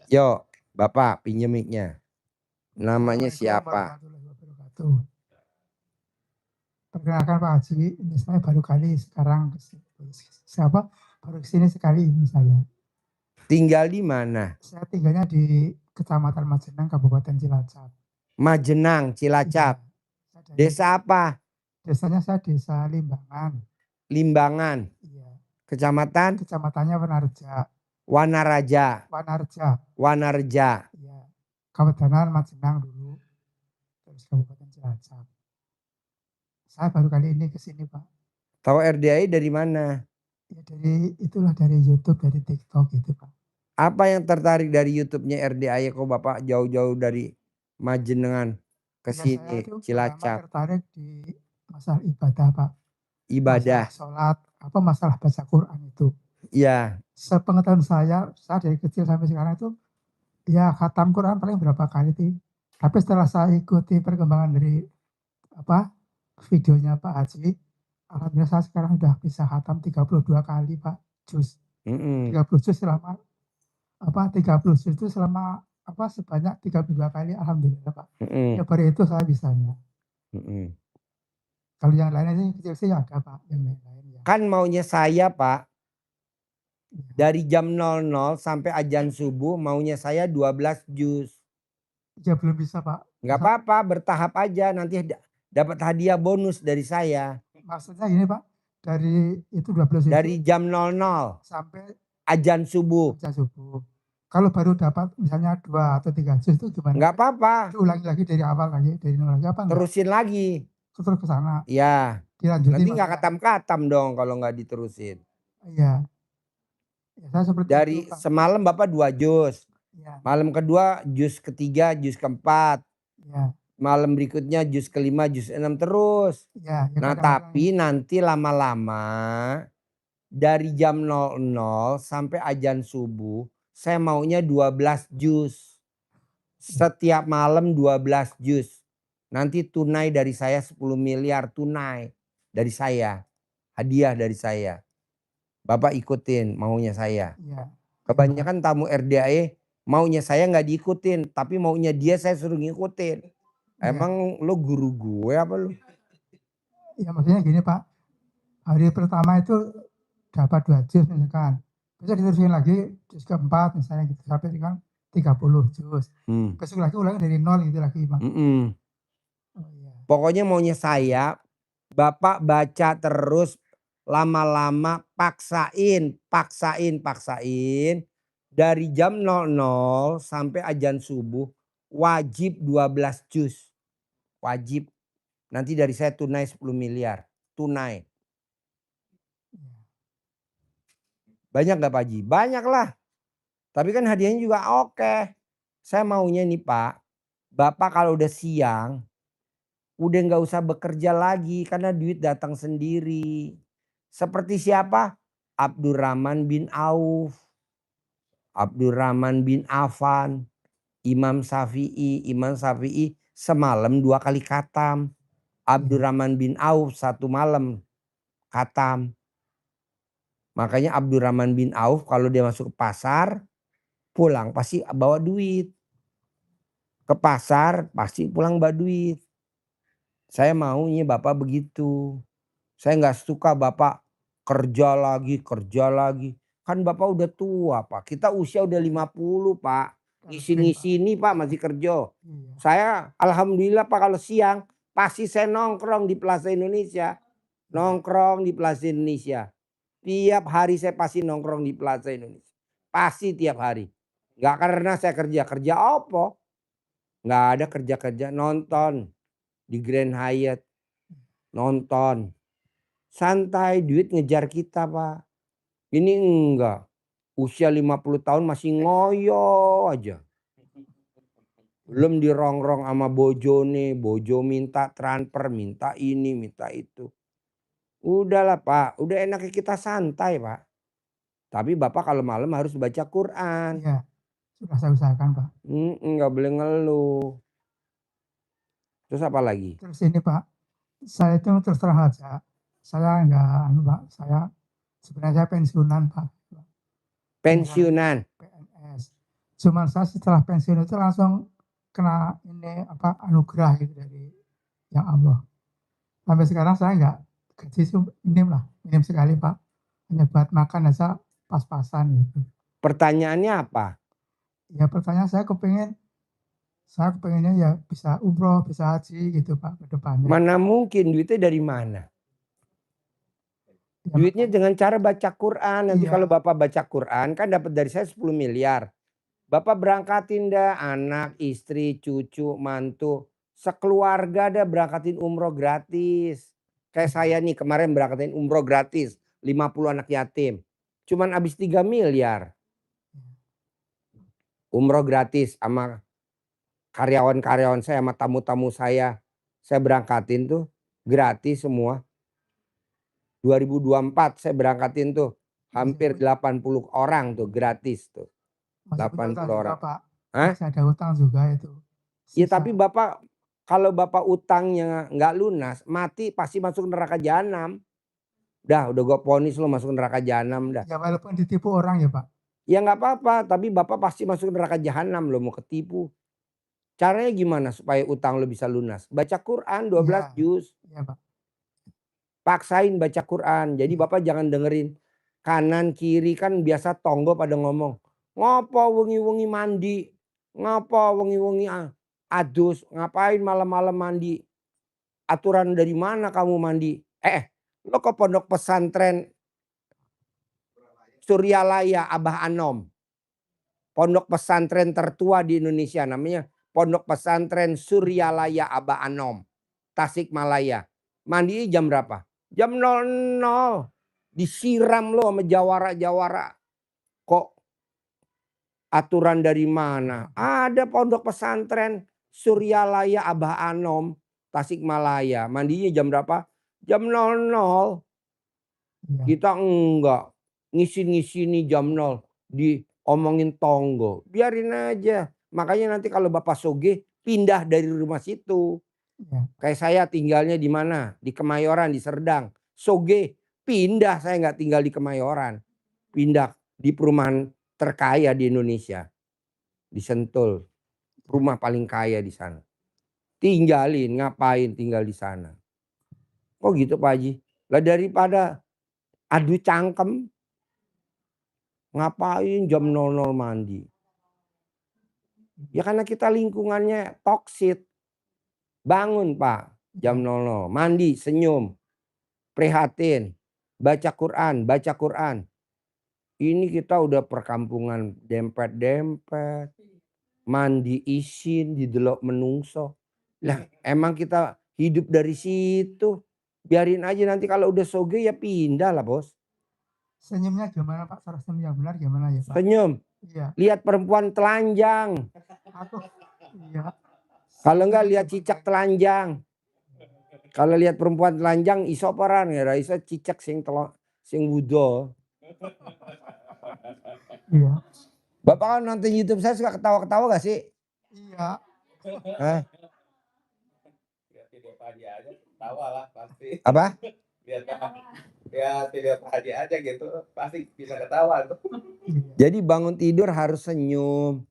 Yo, Bapak pinjem mic-nya. Namanya Assalamualaikum siapa? warahmatullahi wabarakatuh. Perkenalkan Pak Haji, ini saya baru kali sekarang siapa baru kesini sekali ini saya. Tinggal di mana? Saya tinggalnya di Kecamatan Majenang, Kabupaten Cilacap. Majenang, Iya, Cilacap. saya dari Desa apa? desanya saya desa Limbangan. Limbangan. Iya, Kecamatan kecamatannya Wanarja. Wanaraja. Wanarja. Wanarja. Iya, Kabupaten Majenang dulu, terus Kabupaten Cilacap. Saya baru kali ini ke sini Pak. Tahu RDI dari mana? Ya dari YouTube, dari TikTok gitu Pak. Apa yang tertarik dari YouTube-nya RDI kok Bapak jauh-jauh dari Majenangan ke Ya saya sini, itu pertama Cilacap? tertarik di masalah ibadah Pak, masalah Ibadah. sholat, masalah baca Quran itu. Iya. Sepengetahuan saya dari kecil sampai sekarang itu ya khatam Quran paling berapa kali sih. Tapi setelah saya ikuti perkembangan dari apa videonya Pak Haji, alhamdulillah saya sekarang sudah bisa khatam 32 kali Pak, juz. 30 juz selama 30 juz itu selama sebanyak 32 kali alhamdulillah Pak. Ya baru itu saya bisanya. Kalau yang lainnya sih kecil sih ada Pak, yang lain-lain ya. Kan maunya saya Pak, Ya. dari jam 00 sampai azan subuh maunya saya 12 juz. Ya belum bisa Pak. Nggak apa-apa, bertahap aja, nanti dapat hadiah bonus dari saya. Maksudnya gini Pak, dari itu 12 itu Dari jam 00 sampai azan subuh. azan subuh. Kalau baru dapat misalnya 2 atau 3 juz itu gimana Nggak Pak? apa-apa, Diulangi lagi dari awal lagi, dari nol lagi apa enggak? terusin lagi. Terus ke sana, Ya, dilanjutin nanti nggak maksudnya. katam-katam dong kalau nggak diterusin. Iya, ya, saya seperti itu Dari Pak. semalam Bapak 2 juz. Iya, Malam kedua juz ketiga, juz keempat. iya, Malam berikutnya juz kelima, juz 6 terus. iya, ya Nah kadang-kadang tapi nanti lama-lama dari jam 00 sampai azan subuh saya maunya 12 juz. Setiap malam 12 juz. Nanti tunai dari saya 10 miliar tunai dari saya. Hadiah dari saya. Bapak ikutin maunya saya. iya, iya Pak. Kebanyakan tamu RDAE maunya saya nggak diikutin. Tapi maunya dia saya suruh ngikutin. Iya. Emang lo guru gue apa lo? Ya maksudnya gini Pak, hari pertama itu dapat 2 juz misalkan. Bisa diterusin lagi juz keempat misalnya gitu sampai dengan 30 juz. Besok lagi ulangi dari nol gitu lagi Bang. Oh iya. Pokoknya maunya saya, Bapak baca terus lama-lama paksain dari jam 00 sampai azan subuh wajib 12 juz. Wajib. Nanti dari saya tunai 10 miliar. Tunai. Iya. Banyak nggak Pak Haji? Banyak lah. Tapi kan hadiahnya juga oke. Saya maunya nih Pak, Bapak kalau udah siang, udah nggak usah bekerja lagi karena duit datang sendiri. Seperti siapa? Abdurrahman bin Auf, Abdurrahman bin Affan, Imam Syafi'i. Imam Syafi'i semalam 2 kali khatam. Abdurrahman bin Auf 1 malam khatam. Makanya Abdurrahman bin Auf kalau dia masuk ke pasar, pulang pasti bawa duit. Ke pasar pasti pulang bawa duit. Saya maunya Bapak begitu. Saya nggak suka Bapak kerja lagi, kerja lagi. Kan Bapak udah tua Pak, kita usia udah 50 Pak. Ngisi-ngisi ini Pak masih kerja. Iya. Saya alhamdulillah Pak kalau siang pasti saya nongkrong di Plaza Indonesia. Nongkrong di Plaza Indonesia. Tiap hari saya pasti nongkrong di Plaza Indonesia. Pasti tiap hari. Nggak karena saya kerja, kerja apa? Nggak ada kerja-kerja, nonton di Grand Hyatt. Nonton. Santai, duit ngejar kita Pak. Ini enggak. Usia 50 tahun masih ngoyo aja. Belum dirongrong sama bojone, bojo minta transfer, minta ini, minta itu. Udahlah Pak, udah enaknya kita santai Pak. Tapi Bapak kalau malam harus baca Quran. Iya, sudah saya usahakan Pak. Nggak boleh ngeluh. Terus apa lagi? Terus ini Pak, saya itu terus terang aja, saya enggak Pak, saya sebenarnya pensiunan Pak. Pensiunan. PNS. Cuman saya setelah pensiun itu langsung kena ini apa anugerah gitu dari yang Allah. Sampai sekarang saya nggak gaji minim sekali Pak. Hanya buat makan aja pas-pasan gitu. Pertanyaannya apa? Ya pertanyaan saya kepengennya ya bisa umroh, bisa haji gitu Pak ke depannya. Mana mungkin duitnya dari mana? Ya Duitnya makanya dengan cara baca Quran. Nanti iya, kalau Bapak baca Quran kan dapat dari saya 10 miliar. Bapak berangkatin dah anak, istri, cucu, mantu. Sekeluarga dah berangkatin umroh gratis. Kayak saya nih kemarin berangkatin umroh gratis. 50 anak yatim. Cuman habis 3 miliar. Umroh gratis sama karyawan-karyawan saya sama tamu-tamu saya. Saya berangkatin tuh gratis semua. 2024 saya berangkatin tuh hampir 80 orang tuh gratis tuh. masih punya utang 80 juga orang. Pak. Hah? Masih ada utang juga itu. Ya tapi Sisa. Bapak kalau Bapak utangnya nggak lunas, mati pasti masuk neraka jahanam. Udah gue vonis lo masuk neraka jahanam dah. Ya walaupun ditipu orang ya Pak. Ya nggak apa-apa, tapi Bapak pasti masuk neraka jahanam lo mau ketipu. Caranya gimana supaya utang lo bisa lunas? Baca Quran 12 Iya, juz. iya Pak. Paksain baca Quran. Jadi Iya, Bapak jangan dengerin kanan kiri kan biasa tonggo pada ngomong. Ngopo wengi-wengi mandi? Ngopo wengi-wengi adus? Ngapain malam-malam mandi? Aturan dari mana kamu mandi? Lo ke pondok pesantren Suryalaya Abah Anom. Pondok pesantren tertua di Indonesia namanya Pondok Pesantren Suryalaya Abah Anom. Tasikmalaya. Mandi jam berapa? Jam 00. Disiram lo sama jawara-jawara. Kok aturan dari mana? Ada pondok pesantren Suryalaya Abah Anom, Tasikmalaya. Mandinya jam berapa? Jam 00. iya, Kita enggak. Ngisi-ngisini jam 0. Diomongin tonggo. Biarin aja. Makanya nanti kalau Bapak sogeh pindah dari rumah situ. iya. Kayak saya tinggalnya di mana? Di Kemayoran, di Serdang. Soge, pindah saya nggak tinggal di Kemayoran. Pindah di perumahan terkaya di Indonesia. Di Sentul. Rumah paling kaya di sana. Tinggalin, ngapain tinggal di sana. Kok gitu Pak Haji? Lah daripada adu cangkem, ngapain jam 00 mandi. Ya karena kita lingkungannya toksit. Bangun Pak, jam 00. Mandi, senyum. Prihatin. Baca Quran, baca Quran. Ini kita udah perkampungan dempet-dempet. Mandi isin, didelok menungso. Lah emang kita hidup dari situ. Biarin aja nanti kalau udah soge ya pindah lah bos. Senyumnya gimana Pak? Cara senyum yang benar gimana ya Pak? Senyum. Iya, Lihat perempuan telanjang. aku iya. Kalau enggak Senyumnya lihat gimana? cicak telanjang. Kalau lihat perempuan telanjang iso peran ya iso cicak sing wudo. Iya, Bapak kan nonton YouTube saya suka ketawa-ketawa gak sih? iya, Hah? Lihat video Pak Haji aja ketawa lah pasti. Apa? Lihat video Pak Haji aja gitu pasti bisa ketawa tuh. iya. Jadi bangun tidur harus senyum,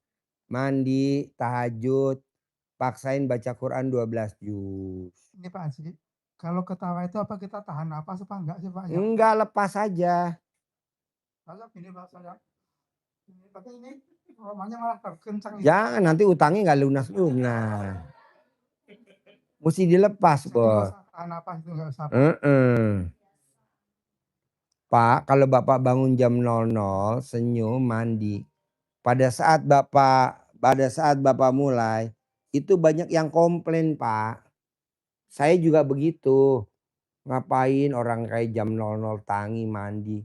mandi, tahajud, paksain baca Quran 12 juz. Ini Pak Haji, kalau ketawa itu apa kita tahan napas apa enggak sih Pak ya? Enggak, lepas aja. Kalau gini Pak saya, ini tapi ini romanya malah kencang ini. Jangan nanti utangnya nggak lunas-lunas. Mesti dilepas, Jadi nggak bos. usah tahan napas itu nggak usah Pak. Pak, kalau Bapak bangun jam 00, senyum, mandi. Pada saat Bapak mulai, itu banyak yang komplain, Pak. Saya juga begitu. Ngapain orang kayak jam 00 tangi mandi.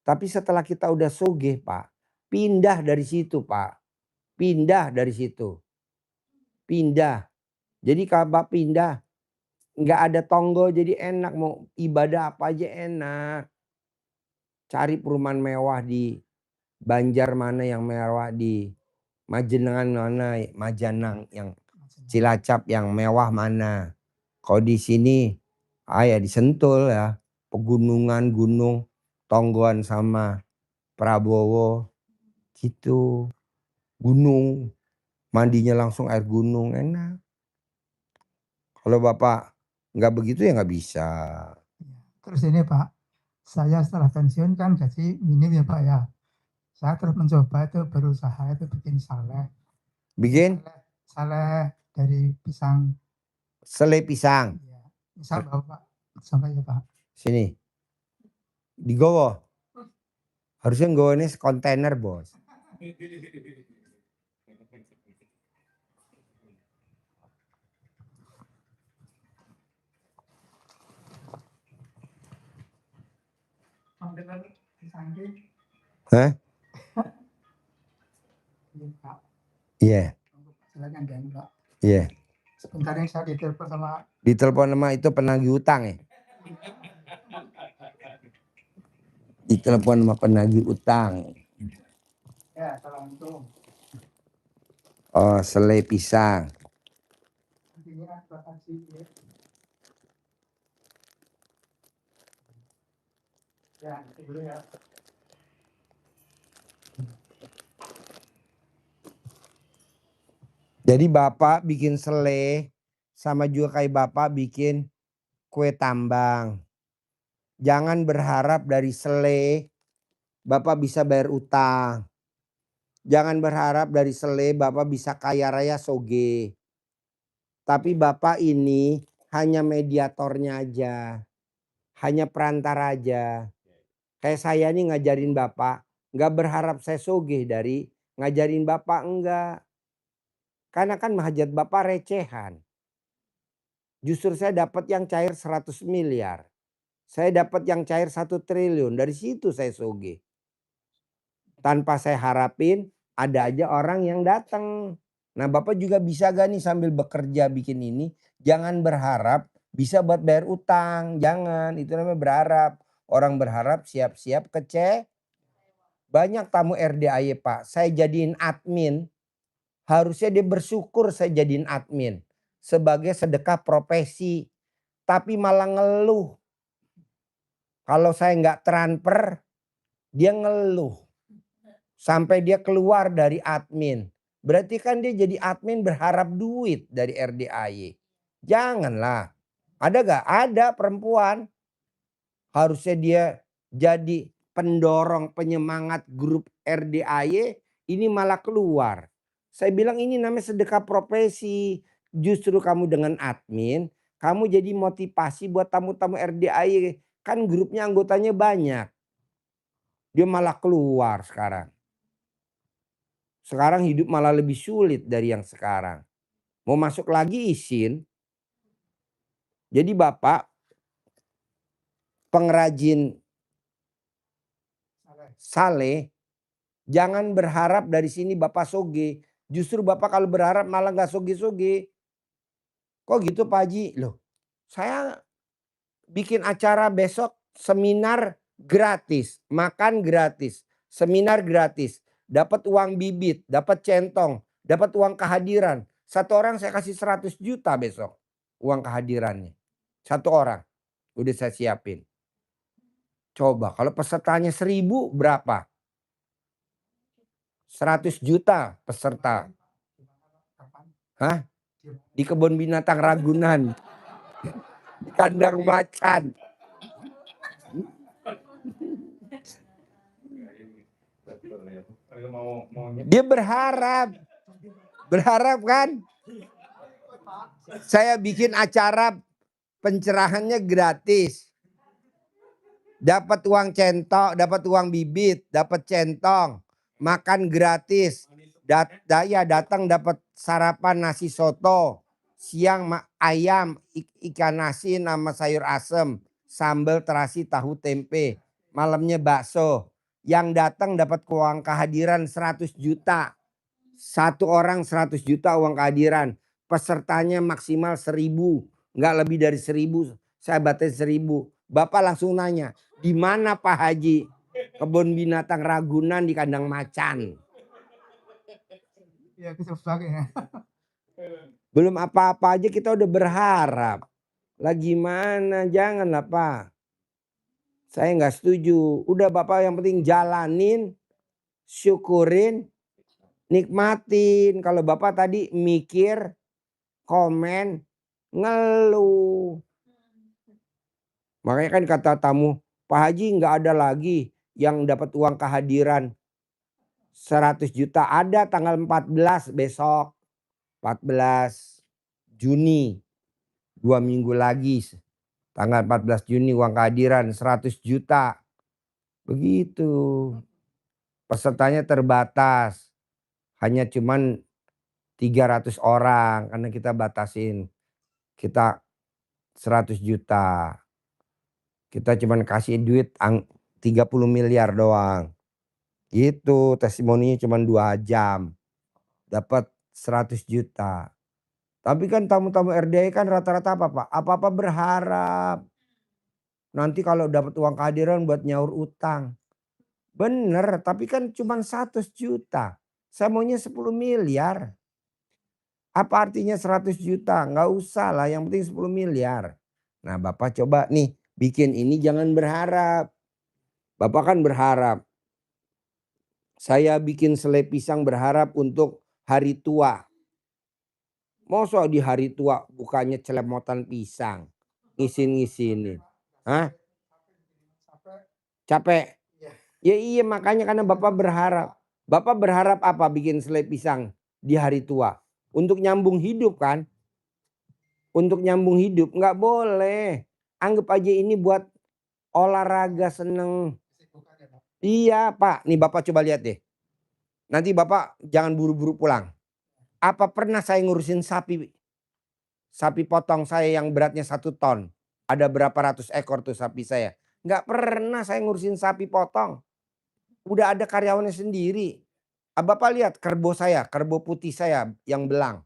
Tapi setelah kita udah sugih Pak, pindah dari situ Pak. Pindah dari situ. Pindah. Jadi kalau Bapak pindah, nggak ada tonggo jadi enak. Mau ibadah apa aja enak. Cari perumahan mewah di Banjar mana yang mewah, di Majenangan mana, Majanang yang Cilacap yang mewah mana. Kalau di sini, ya di Sentul ya, pegunungan gunung, tonggoan sama Prabowo gitu. gunung, mandinya langsung air gunung, enak. Kalau Bapak nggak begitu ya nggak bisa. Terus ini Pak, saya setelah pensiun kan gaji minim ya Pak ya. Saya terus mencoba itu berusaha itu bikin saleh. Bikin Saleh dari pisang. selai pisang. Ya. Misal Bapak sampai ya Pak. Sini. Digowo. Harusnya nggowo ini kontainer, Bos. Kontainer pisang ini. Hah? Iya Pak. Iya. Silakan dan Pak. Iya. Sebentar yang saya ditelepon sama. Ditelepon sama itu penagih utang ya. Ditelepon sama penagih utang. Ya, Assalamualaikum. Oh, selai pisang. Intinya Bapak sih. Ya, itu dulu ya. Jadi Bapak bikin selai sama juga kayak Bapak bikin kue tambang. Jangan berharap dari selai Bapak bisa bayar utang. Jangan berharap dari selai Bapak bisa kaya raya soge. Tapi Bapak ini hanya mediatornya aja. Hanya perantara aja. Kayak saya nih ngajarin Bapak. Nggak berharap saya soge dari ngajarin Bapak, enggak. Karena kan hajat Bapak recehan. Justru saya dapat yang cair 100 miliar. Saya dapat yang cair 1 triliun. Dari situ saya soge. Tanpa saya harapin ada aja orang yang datang. Nah Bapak juga bisa gak nih sambil bekerja bikin ini. Jangan berharap bisa buat bayar utang. Jangan, itu namanya berharap. Orang berharap siap-siap banyak tamu RDAY Pak. Saya jadiin admin. Harusnya dia bersyukur saya jadiin admin. Sebagai sedekah profesi. Tapi malah ngeluh. Kalau saya nggak transfer, dia ngeluh. Sampai dia keluar dari admin. Berarti kan dia jadi admin berharap duit dari RDAY. Janganlah. Ada gak? Ada perempuan. Harusnya dia jadi pendorong penyemangat grup RDAY. Ini malah keluar. Saya bilang ini namanya sedekah profesi. Justru kamu dengan admin. Kamu jadi motivasi buat tamu-tamu RDAY. Kan grupnya anggotanya banyak. Dia malah keluar sekarang. Sekarang hidup malah lebih sulit dari yang sekarang. Mau masuk lagi izin. Jadi Bapak pengrajin sale, jangan berharap dari sini Bapak soge. Justru Bapak kalau berharap malah gak soge-soge. Kok gitu Pak Haji? Loh, saya bikin acara besok seminar gratis, makan gratis, seminar gratis, dapat uang bibit, dapat centong, dapat uang kehadiran. Satu orang saya kasih 100 juta besok uang kehadirannya. Satu orang udah saya siapin. Coba kalau pesertanya 1000 berapa? 100 juta peserta. Hah? Di kebun binatang Ragunan. Di kandang macan. Dia berharap. Berharap kan? Saya bikin acara pencerahannya gratis. Dapat uang centong, dapat uang bibit, dapat centong. Makan gratis. Daya datang dapat sarapan nasi soto. Siang ayam, ikan asin sama sayur asem. Sambal terasi tahu tempe. Malamnya bakso. Yang datang dapat uang kehadiran 100 juta. Satu orang 100 juta uang kehadiran. Pesertanya maksimal 1000. Enggak lebih dari 1000. Saya batasi 1000. Bapak langsung nanya. Di mana Pak Haji? Kebun binatang Ragunan di kandang macan. Ya, gitu sebagainya. Belum apa-apa aja kita udah berharap. Lah gimana? Janganlah Pak. Saya nggak setuju. Udah Bapak yang penting jalanin, syukurin. Nikmatin. Kalau Bapak tadi mikir, komen, ngeluh. Makanya kan kata tamu, Pak Haji nggak ada lagi yang dapat uang kehadiran 100 juta. Ada tanggal 14 besok. 14 Juni. 2 minggu lagi. Tanggal 14 Juni uang kehadiran 100 juta. Begitu. Pesertanya terbatas. Hanya cuman 300 orang karena kita batasin. Kita 100 juta. Kita cuman kasih duit 30 miliar doang. Gitu, testimoninya cuman 2 jam. Dapat 100 juta. Tapi kan tamu-tamu RDI kan rata-rata apa Pak? Apa-apa berharap. Nanti kalau dapat uang kehadiran buat nyaur utang. Bener, tapi kan cuman 100 juta. Saya maunya 10 miliar. Apa artinya 100 juta? Nggak usah lah, yang penting 10 miliar. Nah Bapak coba nih bikin ini jangan berharap. Bapak kan berharap. Saya bikin selai pisang berharap untuk hari tua. Masa di hari tua bukannya celemotan pisang. Ngisin-ngisinin. Hah? Capek? Ya iya makanya karena Bapak berharap. Bapak berharap apa bikin selai pisang di hari tua? Untuk nyambung hidup kan? Untuk nyambung hidup nggak boleh. Anggap aja ini buat olahraga seneng. Iya Pak, nih Bapak coba lihat deh. Nanti Bapak jangan buru-buru pulang. Apa pernah saya ngurusin sapi? Sapi potong saya yang beratnya 1 ton. Ada berapa ratus ekor tuh sapi saya. Nggak pernah saya ngurusin sapi potong. Udah ada karyawannya sendiri. Bapak lihat kerbau saya, kerbau putih saya yang belang.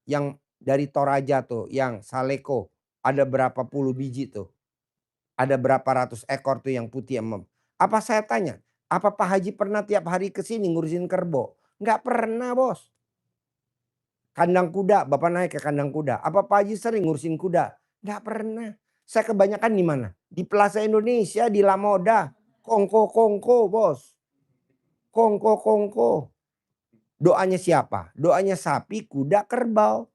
Yang dari Toraja tuh, yang Saleko. Ada berapa puluh biji tuh. Ada berapa ratus ekor tuh yang putih emem. Apa saya tanya, apa Pak Haji pernah tiap hari ke sini ngurusin kerbau? Nggak pernah bos. Kandang kuda, Bapak naik ke kandang kuda. Apa Pak Haji sering ngurusin kuda? Nggak pernah. Saya kebanyakan di mana? Di Plaza Indonesia, di La Moda. Kongko-kongko bos. Kongko-kongko. Doanya siapa? Doanya sapi, kuda, kerbau.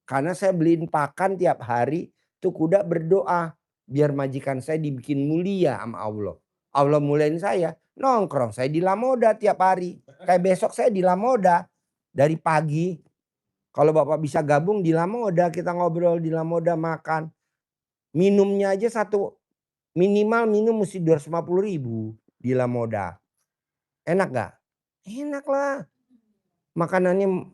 Karena saya beliin pakan tiap hari. Tuh kuda berdoa. Biar majikan saya dibikin mulia sama Allah. Allah muliain saya. Nongkrong saya di La Moda tiap hari. Kayak besok saya di La Moda. Dari pagi. Kalau Bapak bisa gabung di La Moda. Kita ngobrol di La Moda makan. Minumnya aja satu. Minimal minum mesti 250.000 di La Moda. Enak gak? Enak lah. Makanannya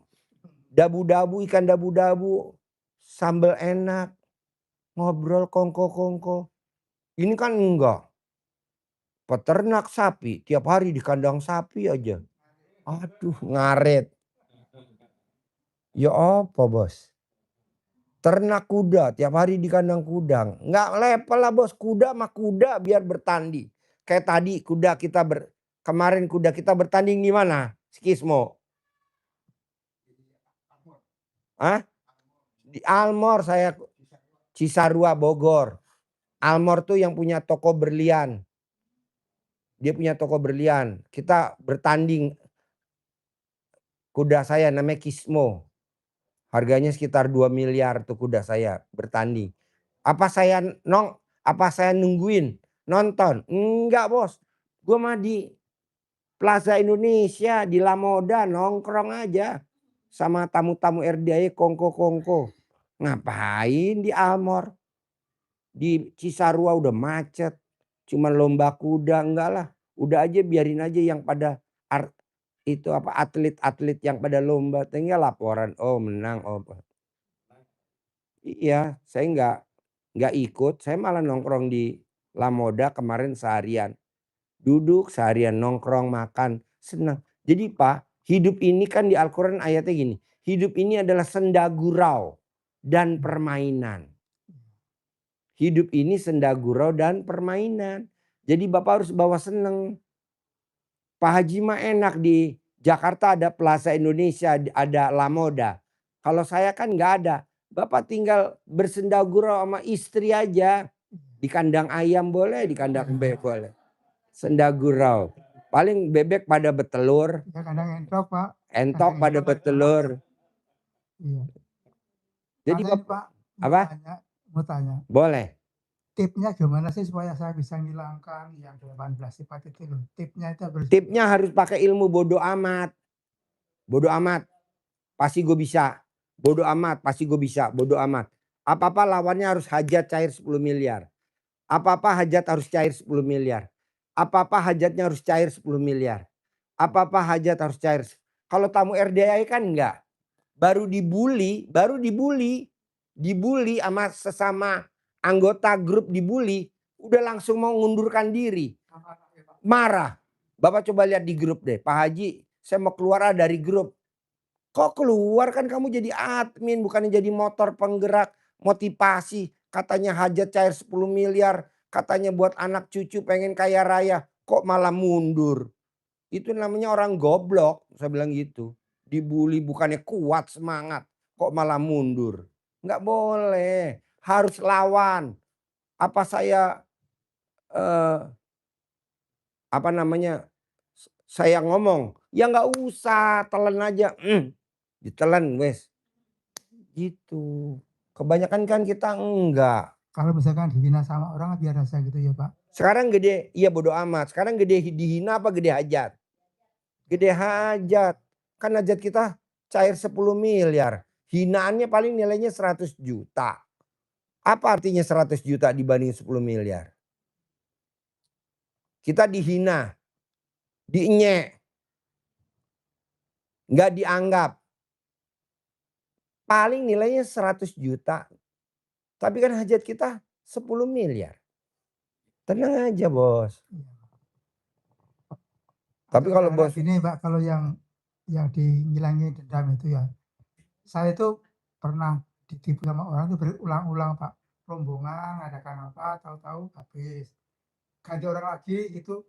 dabu-dabu, ikan dabu-dabu. Sambal enak. Ngobrol kongko-kongko. Ini kan enggak. Peternak sapi. Tiap hari di kandang sapi aja. Aduh ngaret. Ya apa bos. Ternak kuda. Tiap hari di kandang kuda. Enggak level lah bos. Kuda sama kuda biar bertanding. Kayak tadi kuda kita kemarin kuda kita bertanding di mana? Skismo. Hah? Di Almor saya. Cisarua Bogor. Almor tuh yang punya toko berlian. Dia punya toko berlian. Kita bertanding. Kuda saya namanya Kismo. Harganya sekitar 2 miliar tuh kuda saya bertanding. Apa saya nungguin nonton? Enggak bos. Gue mah di Plaza Indonesia di La Moda nongkrong aja. Sama tamu-tamu RDI kongko-kongko. Ngapain di Almor? Di Cisarua udah macet. Cuman lomba kuda enggak lah. Udah aja biarin aja yang pada itu apa atlet-atlet yang pada lomba tinggal laporan oh menang oh. Iya, saya nggak ikut. Saya malah nongkrong di La Moda kemarin seharian. Duduk seharian nongkrong makan senang. Jadi Pak, hidup ini kan di Al-Quran ayatnya gini. Hidup ini adalah senda gurau dan permainan. Hidup ini senda gurau dan permainan. Jadi Bapak harus bawa seneng. Pak Haji mah enak di Jakarta ada Plaza Indonesia, ada La Moda. Kalau saya kan nggak ada. Bapak tinggal bersenda gurau sama istri aja. Di kandang ayam boleh, di kandang bebek boleh. Senda gurau. Paling bebek pada betelur. Ya kandang entrok Pak. entok Kadang pada itu petelur. Iya. Jadi Makanya ini Pak, apa? mau tanya, Boleh. tipnya gimana sih supaya saya bisa ngilangkan yang 18 sifat itu loh? Tipnya itu harus Tipnya harus pakai ilmu bodoh amat. Bodoh amat. Pasti gue bisa. Bodoh amat. Pasti gue bisa. Bodoh amat. Apa-apa lawannya harus hajat cair 10 miliar. Apa-apa hajat harus cair 10 miliar. Apa-apa hajatnya harus cair 10 miliar. Apa-apa hajat harus cair. Kalau tamu RDI kan enggak. Baru dibully sama sesama anggota grup dibully, udah langsung mau ngundurkan diri. Marah. Bapak coba lihat di grup deh, Pak Haji, saya mau keluar dari grup. Kok keluar, kan kamu jadi admin, bukannya jadi motor penggerak motivasi. Katanya hajat cair 10 miliar, katanya buat anak cucu pengen kaya raya, kok malah mundur. Itu namanya orang goblok, saya bilang gitu. Dibully bukannya kuat semangat, kok malah mundur. Nggak boleh, harus lawan. Apa saya apa namanya? Saya ngomong, ya nggak usah, telan aja. Ditelan wes. Gitu. Kebanyakan kan kita enggak. kalau misalkan dihina sama orang biar rasa gitu ya Pak. Sekarang gede, iya bodo amat. Sekarang gede dihina apa gede hajat? Gede hajat. Kan hajat kita cair 10 miliar. Hinaannya paling nilainya 100 juta. Apa artinya 100 juta dibanding 10 miliar? Kita dihina. Diinyek. Nggak dianggap. Paling nilainya 100 juta. Tapi kan hajat kita 10 miliar. Tenang aja bos. Tapi Atau kalau kadang-kadang bos, gini Pak, kalau yang dihilangi dendam itu ya, saya itu pernah ditipu sama orang itu berulang-ulang Pak. Rombongan ngadakan apa, tahu-tahu habis. Ganti orang lagi itu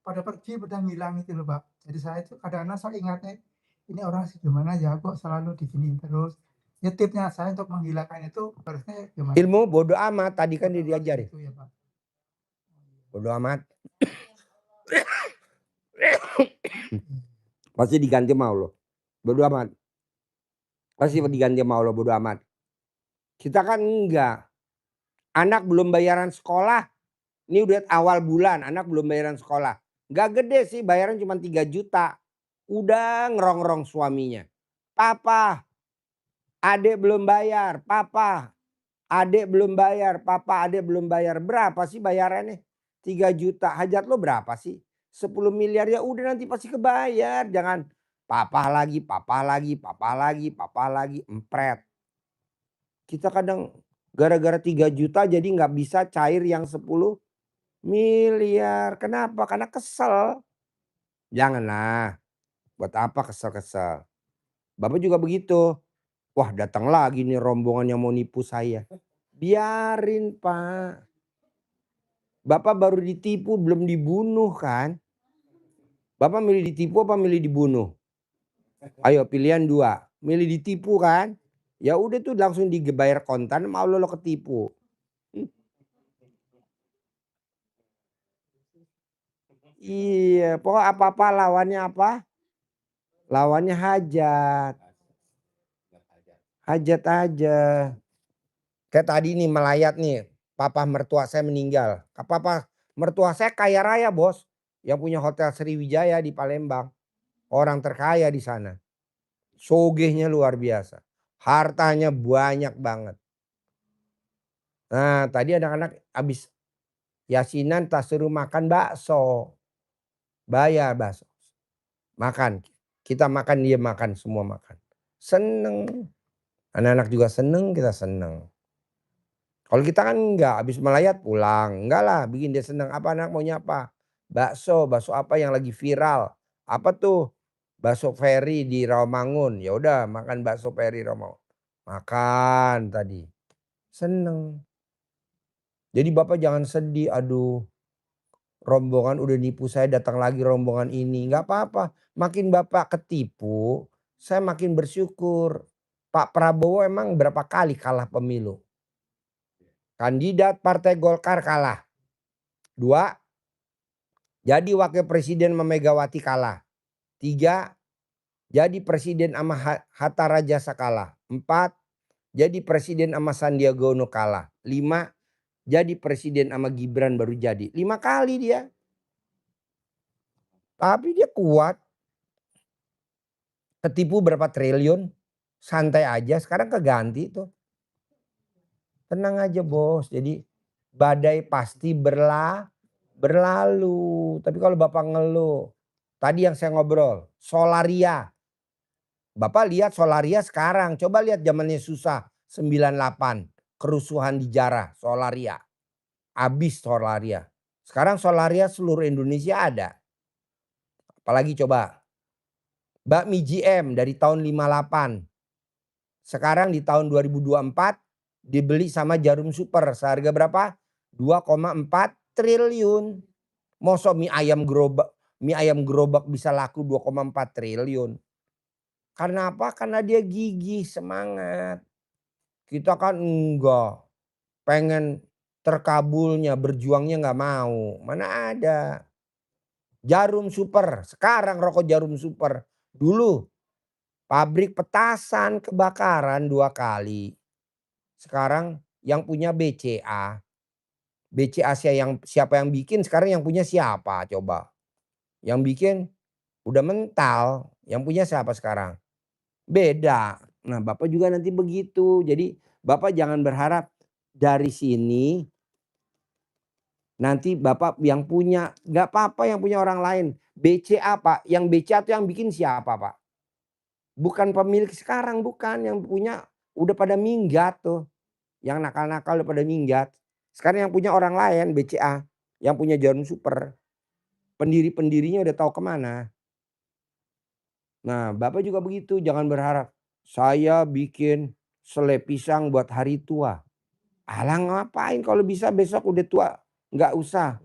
pada pergi pada ngilang itu loh Pak. Jadi saya itu kadang-kadang saya ingatnya, ini orang sih gimana ya kok selalu diginiin terus. Ya tipnya saya untuk menghilangkan itu harusnya gimana? ilmu bodoh amat tadi kan Putar balik diajarin. gitu ya Pak. Bodoh amat. Pasti diganti sama Allah. Bodoh amat. Pasti diganti sama Allah, bodoh amat. Kita kan enggak. Anak belum bayaran sekolah. Ini udah awal bulan, anak belum bayaran sekolah. Enggak gede sih, bayaran cuma 3 juta. Udah ngerongrong suaminya. Papa, adek belum bayar. Papa, adek belum bayar. Papa, adek belum bayar. Berapa sih bayarannya? 3 juta. Hajat lo berapa sih? 10 miliar, ya udah nanti pasti kebayar. Jangan papa lagi, papa lagi, papa lagi, papa lagi. Empret. Kita kadang gara-gara 3 juta jadi nggak bisa cair yang 10 miliar. Kenapa? Karena kesel. Janganlah. Buat apa kesel-kesel. Bapak juga begitu. Wah, datang lagi nih rombongan yang mau nipu saya. Biarin Pak. Bapak baru ditipu, belum dibunuh kan? Bapak milih ditipu apa milih dibunuh? Ayo pilihan 2. Milih ditipu kan? Ya udah tuh langsung dibayar kontan, mau lo ketipu. Iya, pokok apa-apa lawannya apa? Lawannya hajat. Hajat aja. Kayak tadi nih melayat nih, papa mertua saya meninggal. Papa mertua saya kaya raya bos. Yang punya hotel Sriwijaya di Palembang. Orang terkaya di sana. Sogehnya luar biasa. Hartanya banyak banget. Nah tadi anak-anak habis yasinan tak suruh makan bakso. Bayar bakso. Makan. Kita makan, dia makan, semua makan. Seneng. Anak-anak juga seneng, kita seneng. Kalau kita kan enggak, habis melayat pulang. Enggak lah, bikin dia seneng. Apa anak maunya apa? Bakso, bakso apa yang lagi viral? Apa tuh? Bakso Ferry di Rawamangun. Ya udah makan bakso Ferry Rawamangun. Makan tadi. Seneng. Jadi Bapak jangan sedih, aduh. Rombongan udah nipu saya, datang lagi rombongan ini. Enggak apa-apa. Makin Bapak ketipu, saya makin bersyukur. Pak Prabowo emang berapa kali kalah pemilu? Kandidat Partai Golkar kalah. 2. Jadi wakil presiden Megawati kalah. 3. jadi presiden sama Hatta Rajasakala. 4, jadi presiden sama Sandiaga Uno kalah. 5, jadi presiden sama Gibran baru jadi. 5 kali dia. Tapi dia kuat. Ketipu berapa triliun. Santai aja. Sekarang keganti tuh. Tenang aja bos. Jadi badai pasti berlalu. Tapi kalau Bapak ngeluh. Tadi yang saya ngobrol. Solaria. Bapak lihat Solaria sekarang. Coba lihat zamannya susah. 98. Kerusuhan di Jarah. Solaria. Habis Solaria. Sekarang Solaria seluruh Indonesia ada. Apalagi coba. Bakmi GM dari tahun 58. Sekarang di tahun 2024 dibeli sama Jarum Super. Seharga berapa? 2,4 triliun. Masa mie ayam gerobak bisa laku 2,4 triliun. Karena apa? Karena dia gigih, semangat. Kita kan enggak. Pengen terkabulnya, berjuangnya nggak mau. Mana ada. Jarum Super. Sekarang rokok Jarum Super. Dulu pabrik petasan kebakaran 2 kali. Sekarang yang punya BCA. BCA siapa yang bikin, sekarang yang punya siapa coba. Yang bikin udah mental. Yang punya siapa sekarang? Beda. Nah Bapak juga nanti begitu. Jadi Bapak jangan berharap dari sini nanti Bapak yang punya. Gak apa-apa yang punya orang lain. BCA Pak. Yang BCA itu yang bikin siapa Pak? Bukan pemilik sekarang, bukan. Yang punya udah pada minggat tuh. Yang nakal-nakal udah pada minggat. Sekarang yang punya orang lain BCA. Yang punya Jarum Super. Pendiri-pendirinya udah tahu kemana. Nah Bapak juga begitu. Jangan berharap. Saya bikin selai pisang buat hari tua. Alah ngapain kalau bisa besok udah tua. Nggak usah.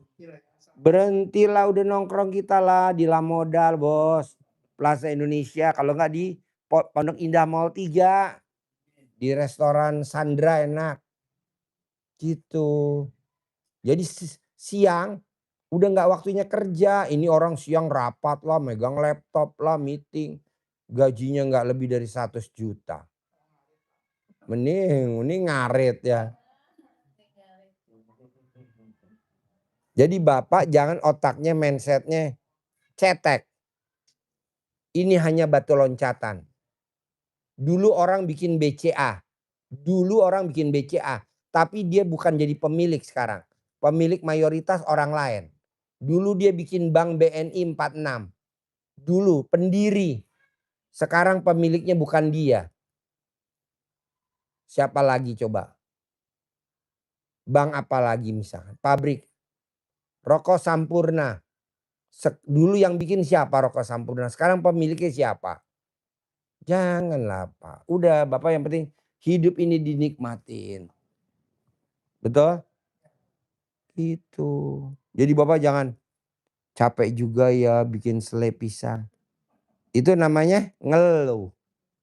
Berhentilah udah nongkrong kita lah di La Modal bos. Plaza Indonesia. Kalau nggak di Pondok Indah Mall 3. Di restoran Sandra enak. Gitu. Jadi siang udah nggak waktunya kerja. Ini orang siang rapat lah, megang laptop lah, meeting. Gajinya nggak lebih dari 100 juta. Mending ngaret ya. Jadi Bapak jangan otaknya mindsetnya cetek. Ini hanya batu loncatan. Dulu orang bikin BCA. Tapi dia bukan jadi pemilik sekarang. Pemilik mayoritas orang lain. Dulu dia bikin bank BNI 46. Dulu pendiri. Sekarang pemiliknya bukan dia. Siapa lagi coba? Bank apa lagi misalkan? Pabrik. Rokok Sampurna. Dulu yang bikin siapa Rokok Sampurna? Sekarang pemiliknya siapa? Janganlah Pak. Udah Bapak yang penting hidup ini dinikmatin. Betul? Gitu. Jadi Bapak jangan capek juga ya bikin selai pisang. Itu namanya ngeluh.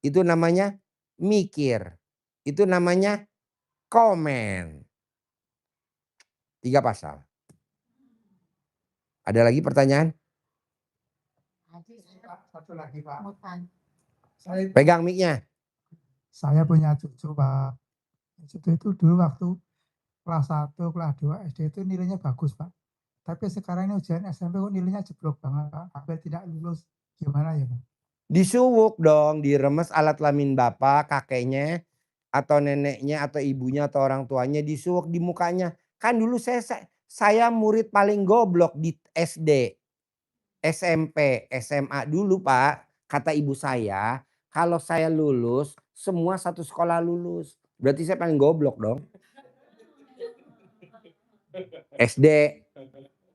Itu namanya mikir. Itu namanya komen. 3 pasal. Ada lagi pertanyaan? Satu lagi Pak. Pegang mic-nya. Saya punya cucu Pak. Cucu itu dulu waktu kelas 1, kelas 2 SD itu nilainya bagus Pak. Tapi sekarang ini ujian SMP kok nilainya jeblok banget Pak. Hampir tidak lulus. Gimana ya Pak? Disuwuk dong, diremes alat kelamin Bapak, kakeknya atau neneknya atau ibunya atau orang tuanya disuwuk di mukanya. Kan dulu saya murid paling goblok di SD, SMP, SMA dulu Pak. Kata ibu saya, kalau saya lulus, semua satu sekolah lulus. Berarti saya paling goblok dong. SD,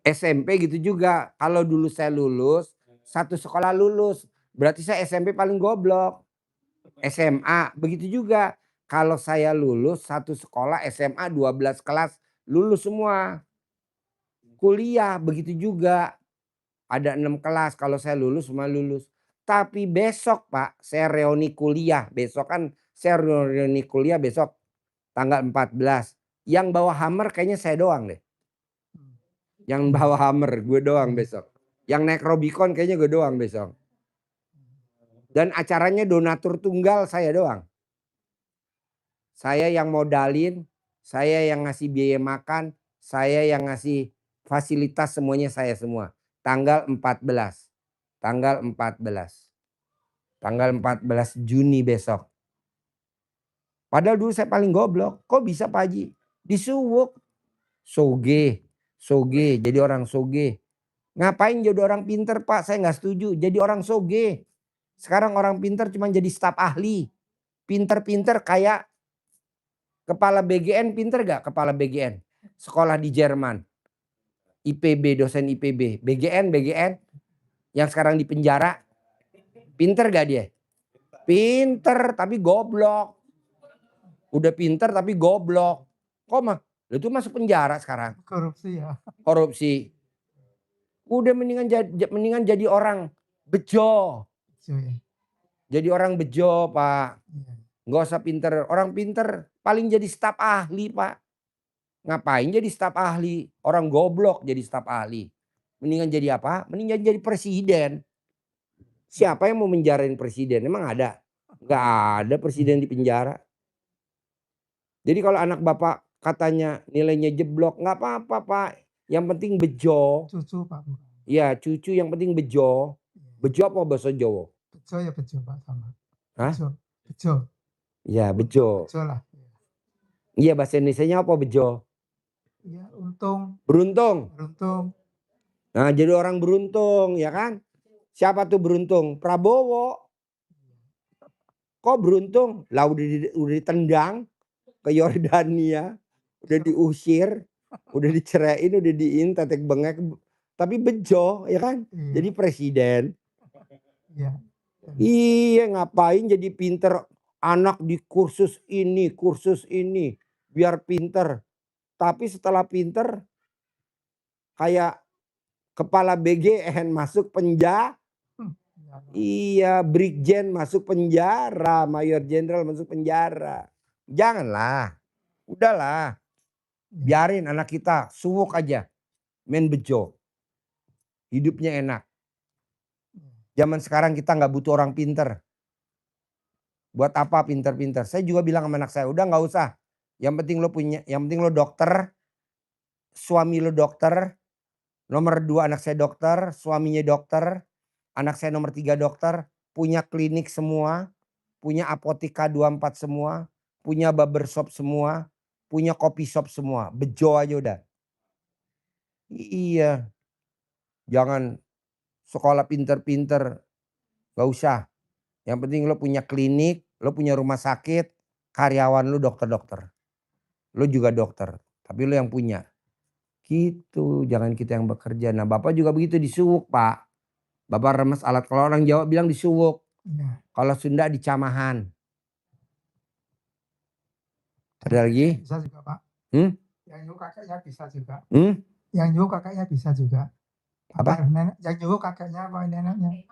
SMP gitu juga. Kalau dulu saya lulus, satu sekolah lulus. Berarti saya SMP paling goblok. SMA begitu juga. Kalau saya lulus satu sekolah SMA 12 kelas lulus semua. Kuliah begitu juga. Ada 6 kelas kalau saya lulus semua lulus. Tapi besok Pak saya reuni kuliah. Besok kan saya reuni kuliah besok tanggal 14. Yang bawa Hummer kayaknya saya doang deh. Yang bawa Hummer gue doang besok. Yang naik Robicon kayaknya gue doang besok. Dan acaranya donatur tunggal saya doang. Saya yang modalin, saya yang ngasih biaya makan, saya yang ngasih fasilitas semuanya saya semua. Tanggal 14. Tanggal 14. Tanggal 14 Juni besok. Padahal dulu saya paling goblok. Kok bisa Pak Haji? Disuwuk. Soge. Soge. Jadi orang soge. Ngapain jadi orang pinter Pak? Saya nggak setuju. Jadi orang soge. Sekarang orang pinter cuma jadi staf ahli. Pinter-pinter kayak kepala BGN, pinter gak kepala BGN? Sekolah di Jerman. IPB, dosen IPB. BGN. Yang sekarang di penjara. Pinter gak dia? Pinter tapi goblok. Udah pinter tapi goblok. Kok mah? Itu masuk penjara sekarang. Korupsi ya. Korupsi. Udah mendingan jadi orang bejo. Bejo ya. Jadi orang bejo Pak. Iya. Nggak usah pinter. Orang pinter paling jadi staf ahli Pak. Ngapain jadi staf ahli? Orang goblok jadi staf ahli. Mendingan jadi apa? Mendingan jadi presiden. Siapa yang mau menjarain presiden? Emang ada? Nggak ada presiden di penjara. Jadi kalau anak bapak katanya nilainya jeblok, nggak apa-apa Pak. Yang penting bejo. Cucu Pak. Bukan. Ya cucu yang penting bejo. Iya. Bejo apa bahasa Jawa? Bejo ya bejo Pak sama. Hah? Bejo. Bejo. Ya bejo. Bejo lah. Iya bahasa Indonesianya apa bejo? Iya untung. Beruntung. Beruntung. Nah jadi orang beruntung ya kan? Siapa tuh beruntung? Prabowo. Kok beruntung? Lah udah ditendang ke Yordania. Udah diusir. Udah diceraiin, udah tetek bengek. Tapi bejo ya kan? Iya. Jadi presiden. Iya. Iya ngapain jadi pinter. Anak di kursus ini biar pinter. Tapi setelah pinter kayak kepala BGN masuk penjara. Iya, Brigjen masuk penjara, Mayor Jenderal masuk penjara. Janganlah. Udahlah. Biarin anak kita suwuk aja. Main bejo. Hidupnya enak. Zaman sekarang kita nggak butuh orang pinter. Buat apa pinter-pinter? Saya juga bilang sama anak saya, udah nggak usah. Yang penting lo dokter. Suami lo dokter. Nomor 2 anak saya dokter, suaminya dokter. Anak saya nomor 3 dokter. Punya klinik semua. Punya apotika 24 semua. Punya barbershop semua. Punya kopi shop semua. Bejo aja udah. Iya. Jangan sekolah pinter-pinter. Gak usah. Yang penting lo punya klinik. Lo punya rumah sakit. Karyawan lo dokter-dokter. Lo juga dokter. Tapi lo yang punya. Gitu. Jangan kita yang bekerja. Nah bapak juga begitu disuwuk Pak. Bapak remes alat. Kalau orang Jawa bilang disuwuk. Iya. Kalau Sunda dicamahan. Ada lagi? Bisa juga Pak. Yang nyuruh kakeknya bisa juga. Yang nyuruh kakeknya bisa juga. Apa? Nenek, yang nyuruh kakeknya apa neneknya?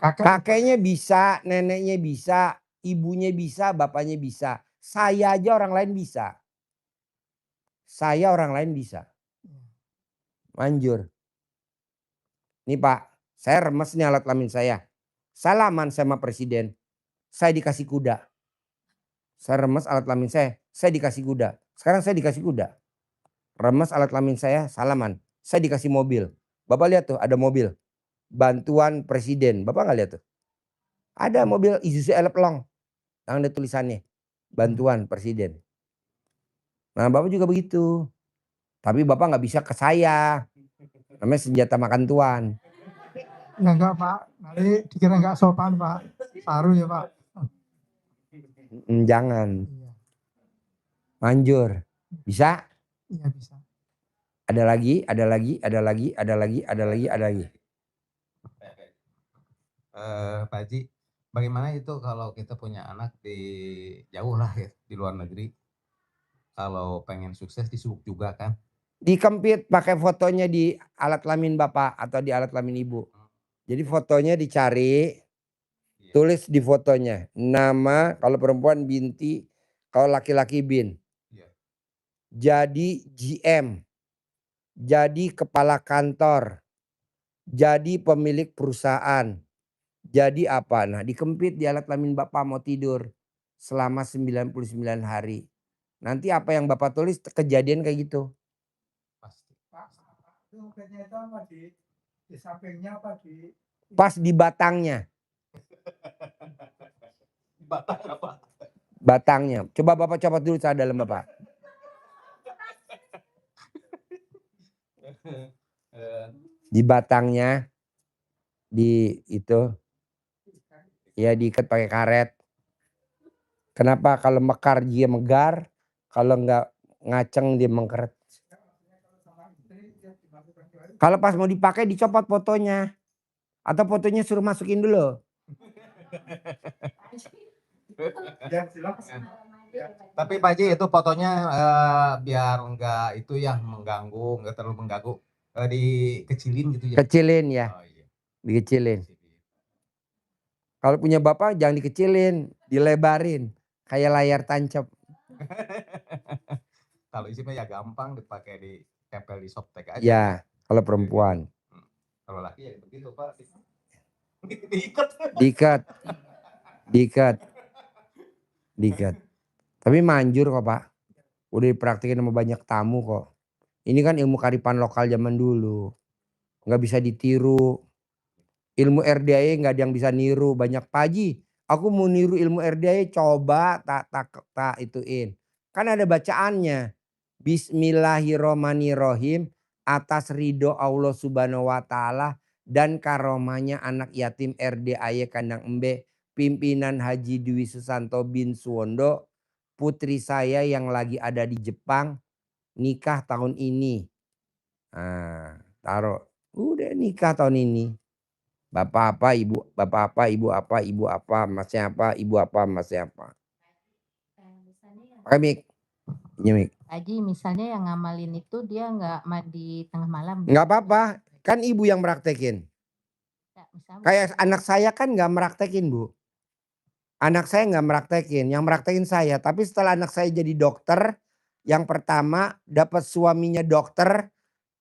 Kakeknya bisa, neneknya bisa, ibunya bisa, bapaknya bisa. Saya aja orang lain bisa. Saya orang lain bisa. Manjur. Nih Pak, saya remes nih alat kelamin saya. Salaman sama presiden. Saya dikasih kuda. Saya remes alat kelamin saya dikasih kuda. Sekarang saya dikasih kuda. Remes alat kelamin saya, salaman. Saya dikasih mobil. Bapak lihat tuh ada mobil. Bantuan presiden. Bapak nggak lihat tuh? Ada mobil Isuzu Elplong. Yang ada tulisannya. Bantuan presiden. Nah Bapak juga begitu. Tapi Bapak nggak bisa ke saya. Namanya senjata makan tuan. Ya enggak Pak. Nanti dikira enggak sopan Pak. Saru ya Pak. Jangan. Iya. Manjur. Bisa? Iya bisa. Ada lagi. Pak Haji, bagaimana itu kalau kita punya anak di jauh lah ya, di luar negeri. Kalau pengen sukses disuwuk juga kan? Dikempit pakai fotonya di alat kelamin Bapak atau di alat kelamin Ibu. Jadi fotonya dicari, tulis di fotonya. Nama kalau perempuan Binti, kalau laki-laki Bin. Jadi GM. Jadi kepala kantor. jadi pemilik perusahaan, jadi apa? Nah, dikempit di alat kelamin Bapak mau tidur selama 99 hari. Nanti apa yang Bapak tulis kejadian kayak gitu. Pasti. Pak, itu bednya itu apa di sampingnya apa di Pas di batangnya, Batak apa? batangnya. Coba Bapak copot dulu celana dalam Bapak. Eh, Di batangnya, di itu, ya diikat pakai karet. Kenapa? Kalau mekar dia megar, kalau nggak ngaceng dia mengkeret. sama istri dia dimasukkan ke air. Kalau pas mau dipakai dicopot fotonya. Atau fotonya suruh masukin dulu. Yang jelas Tapi Pak Haji itu fotonya biar enggak itu ya mengganggu, enggak terlalu mengganggu. Dikecilin gitu ya. Kecilin ya, Oh iya. dikecilin. Kalau punya Bapak jangan dikecilin, dilebarin. Kayak layar tancap. Kalau isi mah ya gampang dipakai di tempel di softtek aja. Ya, kalau perempuan. Kalau laki ya begitu Pak. Diikat. Diikat, diikat, diikat. Tapi manjur kok Pak. Udah dipraktikin sama banyak tamu kok. Ini kan ilmu kearifan lokal zaman dulu. Nggak bisa ditiru. Ilmu RDAE nggak ada yang bisa niru. Banyak Pak Haji, aku mau niru ilmu RDAE coba tak ituin. Kan ada bacaannya. Bismillahirrohmanirrohim atas ridho Allah subhanahu wa ta'ala dan karomanya anak yatim RDAE Kandang Embe pimpinan Haji Dwi Susanto bin Suwondo putri saya yang lagi ada di Jepang nikah tahun ini. Nah, taruh. Udah nikah tahun ini. Bapak apa, ibu ibu apa, masnya apa, ibu apa, masnya apa. Pakai mic. Iya, mic. Haji misalnya yang ngamalin itu dia nggak mandi tengah malam. Nggak apa-apa, kan ibu yang praktekin. Nggak, misalnya Kayak anak saya kan nggak praktekin Bu. Anak saya nggak praktekin, yang praktekin saya. Tapi setelah anak saya jadi dokter, yang pertama dapat suaminya dokter,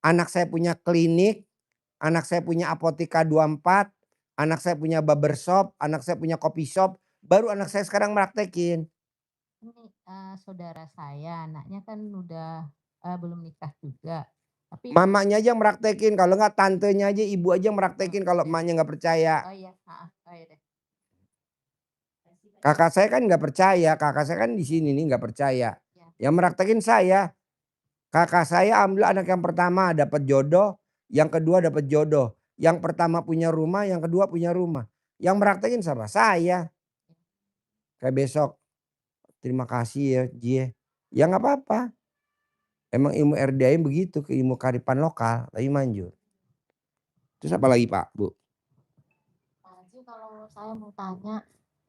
anak saya punya klinik, anak saya punya apotika 24, anak saya punya barbershop, anak saya punya coffee shop, baru anak saya sekarang praktekin. ini saudara saya anaknya kan udah belum nikah juga. Tapi Mamanya aja yang praktekin, kalau nggak tantenya aja, ibu aja yang praktekin kalau emaknya nggak percaya. oh iya, oh iya deh. Kakak saya kan nggak percaya, kakak saya kan di sini nih nggak percaya. Ya. Yang praktekin saya. Kakak saya alhamdulillah anak yang pertama dapat jodoh, yang kedua dapat jodoh. Yang pertama punya rumah, yang kedua punya rumah. Yang praktekin siapa? Saya. Kayak besok, terima kasih ya Jie. Ya nggak apa-apa. Emang ilmu RDAI begitu, ke ilmu kearifan lokal, tapi manjur. Terus apa lagi Pak, Bu? Pak Haji kalau saya mau tanya,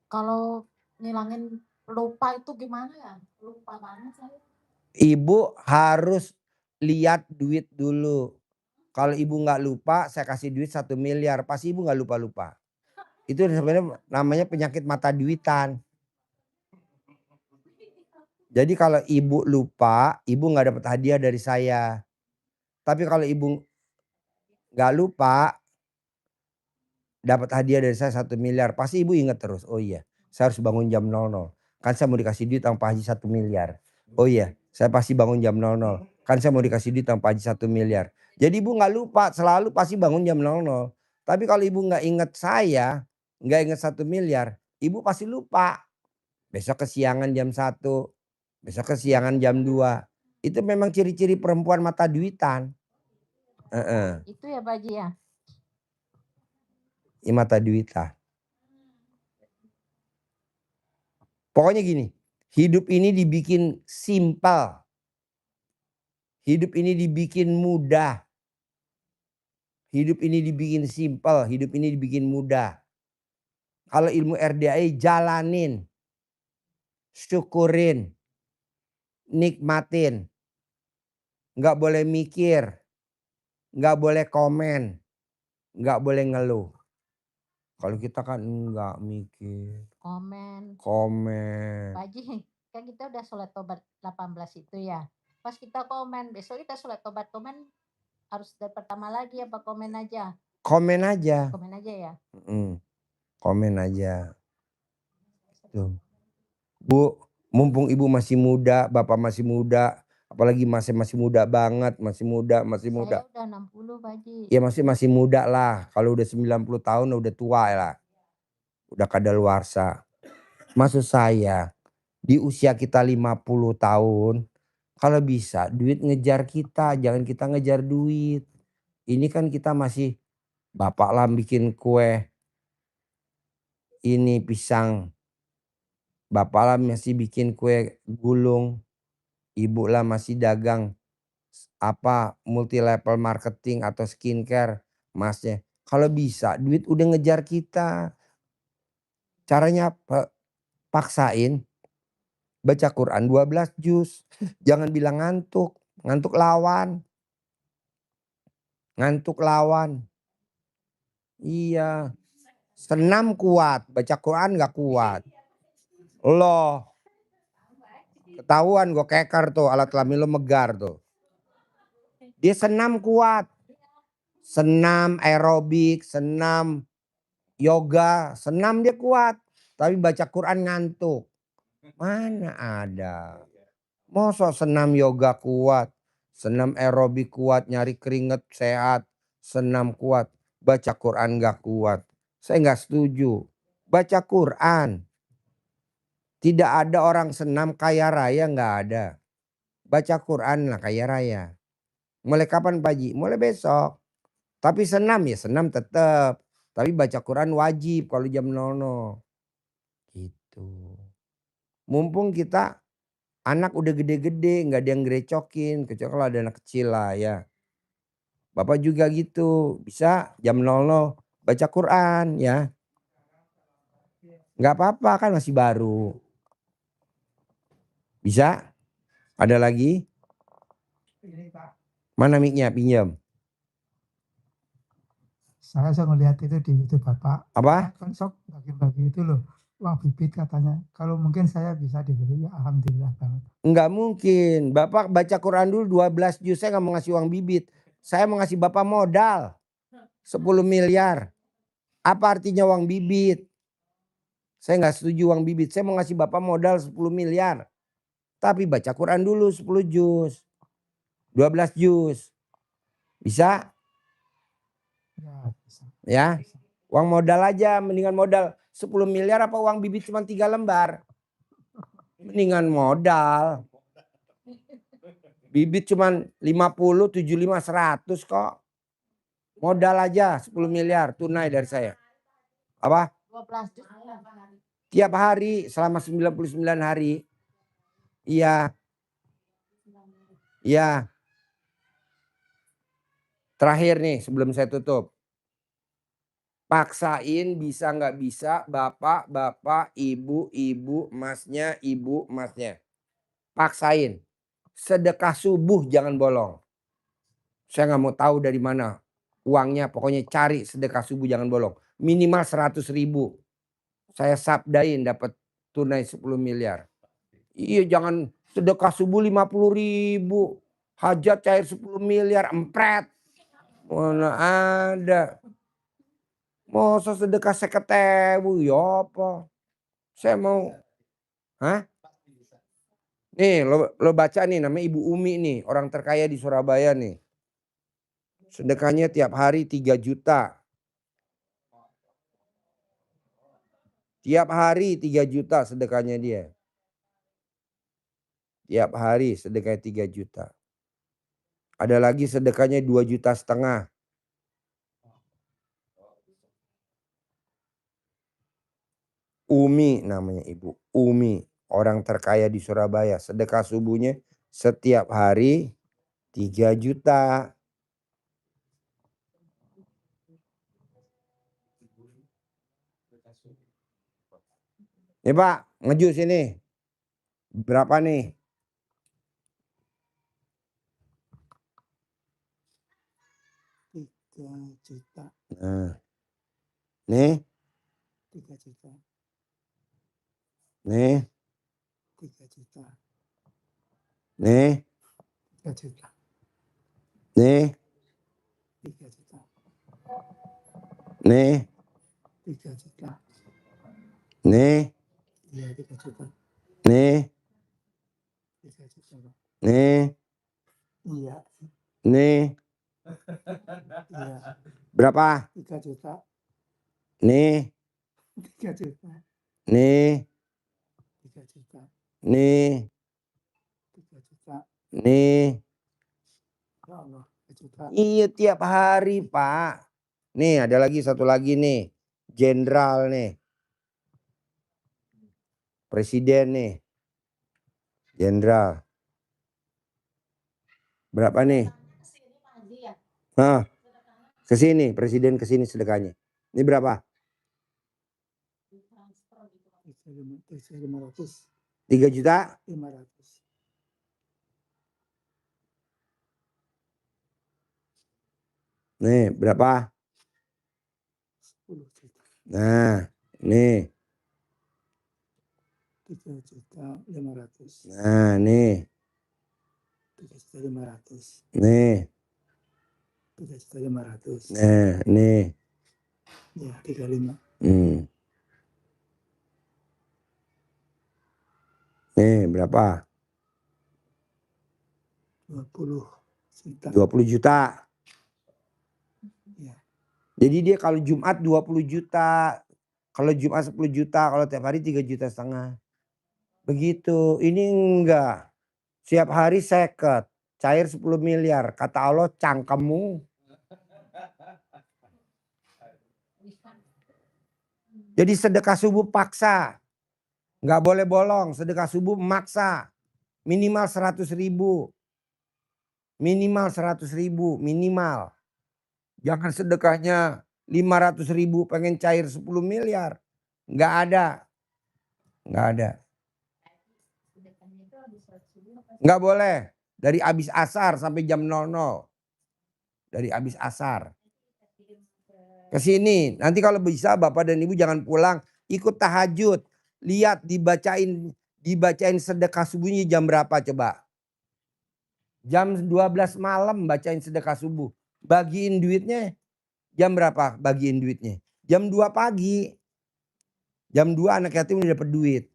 kalau ngilangin lupa itu gimana ya? Lupa banget saya. Ibu harus lihat duit dulu. Kalau ibu nggak lupa, saya kasih duit 1 miliar. Pasti ibu nggak lupa-lupa. Itu sebenarnya namanya penyakit mata duitan. Jadi kalau ibu lupa, ibu nggak dapat hadiah dari saya. Tapi kalau ibu nggak lupa, dapat hadiah dari saya 1 miliar. Pasti ibu ingat terus. Oh iya, saya harus bangun jam 00. Kan saya mau dikasih duit sama Pak Haji 1 miliar. Oh iya, saya pasti bangun jam 00. Kan saya mau dikasih duit sama Pak Haji 1 miliar. Jadi ibu nggak lupa, selalu pasti bangun jam 00. Tapi kalau ibu nggak ingat saya, nggak ingat 1 miliar, ibu pasti lupa. Besok kesiangan jam 1, besok kesiangan jam 2. Itu memang ciri-ciri perempuan mata duitan. Itu ya Pak Haji ya. Mata duitan. Pokoknya gini, hidup ini dibikin simpel. Hidup ini dibikin mudah. Hidup ini dibikin simpel, hidup ini dibikin mudah. Kalau ilmu RDAI jalanin, syukurin, nikmatin. Nggak boleh mikir, nggak boleh komen, nggak boleh ngeluh. Kalau kita kan enggak mikir, Komen. komen. Pak Haji, kan kita udah sholat tobat 18 itu ya. Pas kita komen, besok kita sholat tobat komen harus dari pertama lagi apa komen aja? Komen aja. Komen aja ya. Komen aja. Tuh. Bu, mumpung ibu masih muda, bapak masih muda, apalagi masih muda banget, masih muda. Saya udah 60 Pak Haji. Ya masih muda lah. Kalau udah 90 tahun udah tua lah. Udah kadaluarsa. Maksud saya, di usia kita 50 tahun, kalau bisa duit ngejar kita, jangan kita ngejar duit. Ini kan kita masih, bapak lah bikin kue ini pisang, bapak lah masih bikin kue gulung, ibu lah masih dagang multi level marketing atau skincare, masnya. Kalau bisa duit udah ngejar kita. Caranya paksain baca Quran 12 juz. Jangan bilang ngantuk. Ngantuk lawan. Iya. Senam kuat, baca Quran gak kuat. Loh. Ketahuan gue keker tuh, alat kelamin lo megar tuh. Dia senam kuat. Senam aerobik, senam yoga, senam dia kuat. Tapi baca Quran ngantuk. Mana ada. Masa senam yoga kuat, senam aerobik kuat, nyari keringet sehat, senam kuat, baca Quran gak kuat. Saya gak setuju. Baca Quran. Tidak ada orang senam kaya raya, gak ada. Baca Quran lah kaya raya. Mulai kapan Pak Haji? Mulai besok. Tapi senam ya senam tetap. Tapi baca Quran wajib kalau jam 00. Gitu. Mumpung kita anak udah gede-gede, nggak ada yang gerecokin, kecuali kalau ada anak kecil lah ya. Bapak juga gitu, bisa jam 00 baca Quran ya. Nggak apa-apa kan masih baru. Bisa? Ada lagi? Mana mic-nya? Pinjam. Saya ngelihat itu di YouTube Bapak. Apa? Kan sok bagi-bagi itu loh. Uang bibit katanya. Kalau mungkin saya bisa diberi, ya alhamdulillah banget. Enggak mungkin. Bapak baca Quran dulu 12 juz. Saya nggak mau ngasih uang bibit. Saya mau ngasih Bapak modal 10 miliar. Apa artinya uang bibit? Saya nggak setuju uang bibit. Saya mau ngasih Bapak modal 10 miliar. Tapi baca Quran dulu 10 juz. 12 juz. Bisa? Ya, bisa. Ya. Bisa. Uang modal aja. Mendingan modal 10 miliar apa uang bibit cuma 3 lembar. Mendingan modal. Bibit cuma 50, 75, 100 kok. Modal aja 10 miliar tunai dari saya. Apa? 12 juz. Tiap hari selama 99 hari. Iya. Iya. Terakhir nih sebelum saya tutup. Paksain bisa nggak bisa bapak, ibu, masnya, ibu, masnya. Paksain. Sedekah subuh jangan bolong. Saya nggak mau tahu dari mana uangnya. Pokoknya cari sedekah subuh jangan bolong. Minimal 100.000. Saya sabdain dapat tunai 10 miliar. Iya jangan sedekah subuh 50.000. Hajat cair 10 miliar empret. Mana ada. Masa sedekah 50.000 ya apa. Saya mau. Hah? Nih lo baca nih namanya Ibu Umi nih. Orang terkaya di Surabaya nih. Sedekahnya tiap hari 3 juta. Tiap hari 3 juta sedekahnya dia. Tiap hari sedekahnya 3 juta. Ada lagi sedekahnya 2,5 juta. Umi namanya Ibu. Umi. Orang terkaya di Surabaya. Sedekah subuhnya setiap hari 3 juta. Nih Pak, ngejus ini. Berapa nih? 3 juta. Nah. Nih. 3 juta. Nih. 3 juta. Nih. 3 juta. Nih. 3 juta. Nih, 3 juta. nih, Iya 3 juta. nih, 3 juta, Pak. nih, Iya, nih. iya. Berapa? 3 juta. Nih, 3 juta. nih, 3 juta. nih, 3 juta. nih. Ya Allah, 3 juta. Iya tiap hari, Pak. Nih ada lagi satu lagi nih. Jenderal nih. Presiden nih. Jenderal. Berapa nih? Kesini Pak Haji ya? Hah, Sedekahnya kesini presiden kesini sedekahnya. Ini berapa? ditransfer gitu Pak. 500. 3 juta? 500. Nih berapa? 10 juta. Nah, nih. 3 juta 500. Nah, nih. 3 juta 500. Nih. 3 juta 500. Nah, nih. Ya, 35. Nih berapa? 20 juta. 20 juta. Ya. Jadi dia kalau Jumat 20 juta. Kalau Jumat 10 juta. Kalau tiap hari 3,5 juta. Begitu. Ini enggak. Siap hari seket. Cair 10 miliar. Kata Allah cangkemmu. Jadi sedekah subuh paksa. Nggak boleh bolong. Sedekah subuh maksa. Minimal 100.000. Minimal 100.000. Minimal. Jangan sedekahnya 500.000 pengen cair 10 miliar. Nggak ada. Nggak ada. Nggak boleh. Dari abis asar sampai jam 00. Dari abis asar. Ke sini. Nanti kalau bisa Bapak dan Ibu jangan pulang. Ikut tahajud. Lihat dibacain sedekah subuhnya jam berapa coba. Jam 12 malam bacain sedekah subuh. Bagiin duitnya jam berapa bagiin duitnya? Jam 2 pagi. Jam 2 anak yatim udah dapat duit.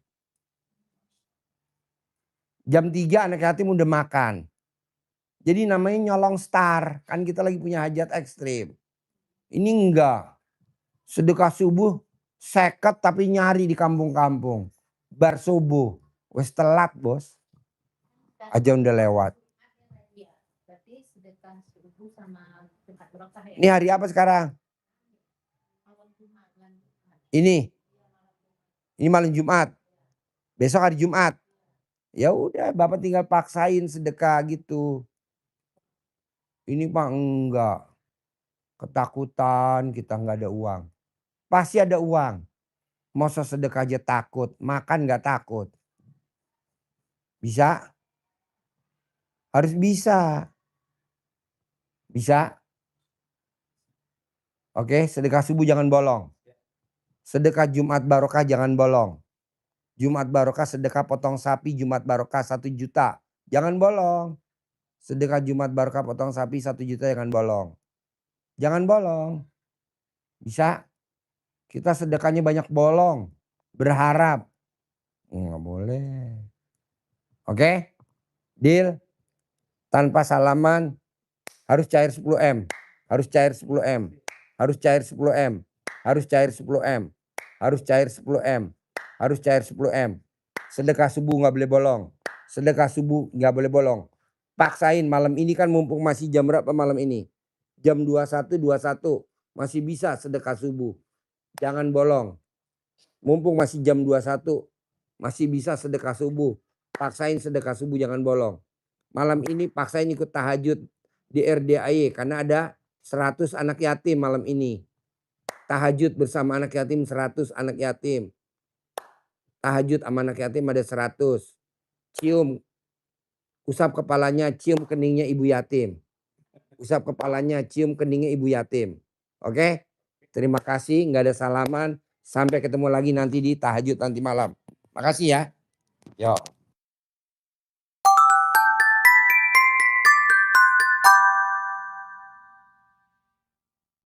Jam 3 anak yatim udah makan. Jadi namanya nyolong star. Kan kita lagi punya hajat ekstrim. Ini enggak. Sedekah subuh seket tapi nyari di kampung-kampung. Bar subuh. Wes telat bos. Aja udah lewat. Berarti sedekah subuh sama sedekah berkah ya? Ini hari apa sekarang? Ini. Ini malam Jumat. Besok hari Jumat. Ya udah Bapak tinggal paksain sedekah gitu. Ini Pak enggak. Ketakutan kita nggak ada uang. Pasti ada uang. Masa sedekah aja takut. Makan nggak takut. Bisa? Harus bisa. Bisa? Oke, sedekah subuh jangan bolong. Sedekah Jumat barokah jangan bolong. Jumat barokah sedekah potong sapi Jumat barokah 1 juta. Jangan bolong. Sedekah Jumat barokah potong sapi 1 juta jangan bolong. Jangan bolong. Bisa? Kita sedekahnya banyak bolong. Berharap. Nggak boleh. Oke? Deal? Tanpa salaman harus cair 10M. Harus cair 10M. Harus cair 10M. Harus cair 10M. Harus cair 10M. Harus cair 10M. Sedekah subuh nggak boleh bolong. Sedekah subuh nggak boleh bolong. Paksain malam ini kan mumpung masih jam berapa malam ini? Jam 21.21 masih bisa sedekah subuh. Jangan bolong. Mumpung masih jam 21 masih bisa sedekah subuh. Paksain sedekah subuh jangan bolong. Malam ini paksain ikut tahajud di RDAY karena ada 100 anak yatim malam ini. Tahajud bersama anak yatim 100 anak yatim. Tahajud sama anak yatim ada 100. Cium. Usap kepalanya, cium keningnya ibu yatim. Usap kepalanya, cium keningnya ibu yatim. Oke? Terima kasih, nggak ada salaman. Sampai ketemu lagi nanti di tahajud nanti malam. Makasih ya. Yo.